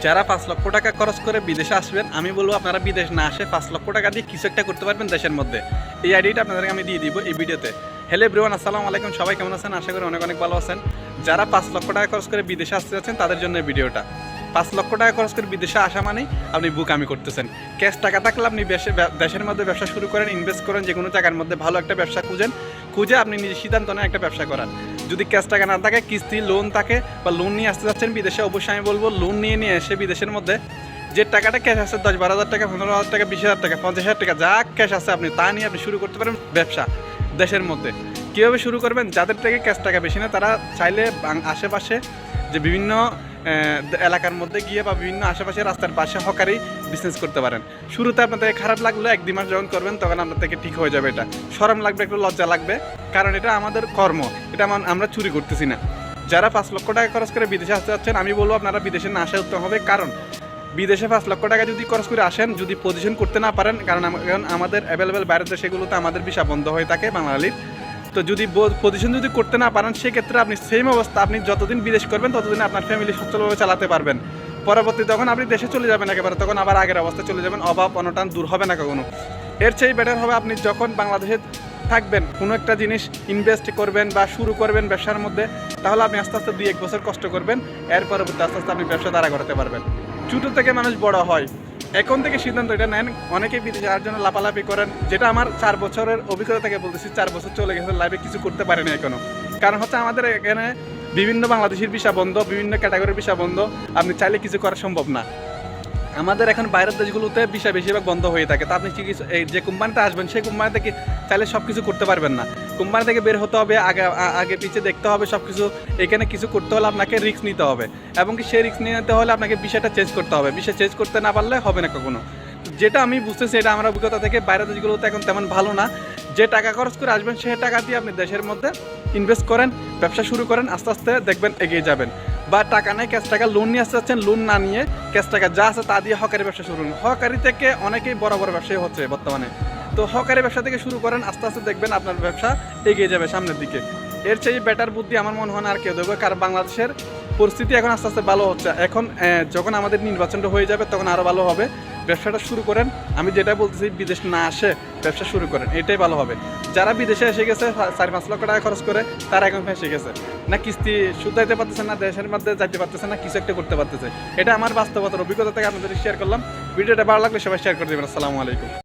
যারা 5 লক্ষ টাকা খরচ করে বিদেশে আসবেন, আমি বলবো আপনারা বিদেশ না আসে 5 লক্ষ টাকা দিয়ে কিছু একটা করতে পারবেন দেশের মধ্যে। এই আইডিয়াটা আপনাদেরকে আমি দিয়ে দিব এই ভিডিওতে। হ্যালো এভরিওয়ান, আসসালামু আলাইকুম। সবাই কেমন আছেন? আশা করি অনেক অনেক ভালো আছেন। যারা 5 লক্ষ টাকা খরচ করে বিদেশে আসতে যাচ্ছেন তাদের জন্য এই ভিডিওটা। 5 লক্ষ টাকা খরচ করে বিদেশে আসা মানেই আপনি বুকামি করতেছেন। ক্যাশ টাকা থাকলে আপনি দেশের মধ্যে ব্যবসা শুরু করেন, ইনভেস্ট করেন, যে কোনো জায়গার মধ্যে ভালো একটা ব্যবসা খুঁজে আপনি নিজে সিদ্ধান্ত নেন একটা ব্যবসা করার। যদি ক্যাশ টাকা না থাকে, কিস্তি লোন থাকে বা লোন নিয়ে আসতে যাচ্ছেন বিদেশে, অবশ্যই আমি বলবো লোন নিয়ে এসে বিদেশের মধ্যে যে টাকাটা ক্যাশ আছে 10-12 হাজার টাকা, 15,000 টাকা, 20,000 টাকা, 50,000 টাকা, যা ক্যাশ আছে আপনি তা নিয়ে আপনি শুরু করতে পারেন ব্যবসা দেশের মধ্যে। কীভাবে শুরু করবেন? যাদের থেকে ক্যাশ টাকা বেশি না তারা চাইলে আশেপাশে যে বিভিন্ন এলাকার মধ্যে গিয়ে বা বিভিন্ন আশেপাশে রাস্তার পাশে হকারি বিজনেস করতে পারেন। শুরুতে আপনার থেকে খারাপ লাগলো, 1-2 মাস যখন করবেন তখন আপনার থেকে ঠিক হয়ে যাবে। এটা শরম লাগবে, একটু লজ্জা লাগবে, কারণ এটা আমাদের কর্ম, এটা আমরা চুরি করতেছি না। যারা 5 লক্ষ টাকা খরচ করে বিদেশে আসতে যাচ্ছেন, আমি বলবো আপনারা বিদেশে না আসা উত্তম হবে। কারণ বিদেশে 5 লক্ষ টাকা যদি খরচ করে আসেন, যদি পজিশন করতে না পারেন, কারণ আমাদের অ্যাভেলেবেল বাইরের দেশগুলোতে আমাদের ভিসা বন্ধ হয়ে থাকে বাঙালির, তো যদি পজিশন যদি করতে না পারেন, সেক্ষেত্রে আপনি সেম অবস্থা, আপনি যতদিন বিদেশ করবেন ততদিন আপনার ফ্যামিলি সচ্ছলভাবে চালাতে পারবেন। পরবর্তী তখন আপনি দেশে চলে যাবেন একেবারে, তখন আবার আগের অবস্থায় চলে যাবেন, অভাব অনটন দূর হবে না কখনো। এর চেয়ে বেটার হবে আপনি যখন বাংলাদেশে থাকবেন, কোনো একটা জিনিস ইনভেস্ট করবেন বা শুরু করবেন ব্যবসার মধ্যে, তাহলে আপনি আস্তে আস্তে 2-1 বছর কষ্ট করবেন, এর পরবর্তী আস্তে আস্তে আপনি ব্যবসা দাঁড়া করাতে পারবেন। ছোটো থেকে মানুষ বড় হয়, এখন থেকে সিদ্ধান্ত এটা নেন। অনেকেই বিদেশে যাওয়ার জন্য লাফালাফি করেন, যেটা আমার 4 বছরের অভিজ্ঞতা থেকে বলতেছি। 4 বছর চলে গেছে, লাইফে কিছু করতে পারেনি এখনো। কারণ হচ্ছে আমাদের এখানে বিভিন্ন বাংলাদেশের ভিসা বন্ধ, বিভিন্ন ক্যাটাগরির ভিসা বন্ধ, আপনি চাইলে কিছু করা সম্ভব না। আমাদের এখন বাইরের দেশগুলোতে ভিসা বেশিরভাগ বন্ধ হয়ে থাকে। তা আপনি এই যে কোম্পানিতে আসবেন, সেই কোম্পানি থেকে চাইলে সব কিছু করতে পারবেন না। কোম্পানি থেকে বের হতে হবে, আগে পিছিয়ে দেখতে হবে সব কিছু। এখানে কিছু করতে হলে আপনাকে রিস্ক নিতে হবে, এবং কি সেই রিস্ক নিতে হলে আপনাকে বিষয়টা চেঞ্জ করতে হবে। বিষয় চেঞ্জ করতে না পারলে হবে না কখনো। যেটা আমি বুঝতেছি, এটা আমার অভিজ্ঞতা থেকে, বাইরের দেশগুলোতে এখন তেমন ভালো না। যে টাকা খরচ করে আসবেন, সেই টাকা দিয়ে আপনি দেশের মধ্যে ইনভেস্ট করেন, ব্যবসা শুরু করেন, আস্তে আস্তে দেখবেন এগিয়ে যাবেন। বা টাকা নেই, ক্যাশ টাকা, লোন নিয়ে আসতে যাচ্ছেন, লোন না নিয়ে ক্যাশ টাকা যা আছে তা দিয়ে হকারি ব্যবসা শুরু করুন। হকারি থেকে অনেকেই বড় বড় ব্যবসায়ী হচ্ছে বর্তমানে। তো হকারি ব্যবসা থেকে শুরু করেন, আস্তে আস্তে দেখবেন আপনার ব্যবসা এগিয়ে যাবে সামনের দিকে। এর চেয়ে বেটার বুদ্ধি আমার মনে হয় না আর কেউ দেবে। কারণ বাংলাদেশের পরিস্থিতি এখন আস্তে আস্তে ভালো হচ্ছে। এখন যখন আমাদের নির্বাচনটা হয়ে যাবে তখন আরও ভালো হবে। ব্যবসাটা শুরু করেন। আমি যেটা বলতেছি, বিদেশ না আসে ব্যবসা শুরু করেন, এটাই ভালো হবে। যারা বিদেশে এসে গেছে 4-5 লক্ষ টাকা খরচ করে, তারা এখন ফেসে গেছে, না কিস্তি সুদ দিতে পারতেছে, না দেশের মধ্যে যাইতে পারতেছে, না কিছু একটা করতে পারতেছে। এটা আমার বাস্তবতার অভিজ্ঞতা থেকে আপনাদের শেয়ার করলাম। ভিডিওটা ভালো লাগলে সবাই শেয়ার করে দেবেন। আসসালামু আলাইকুম।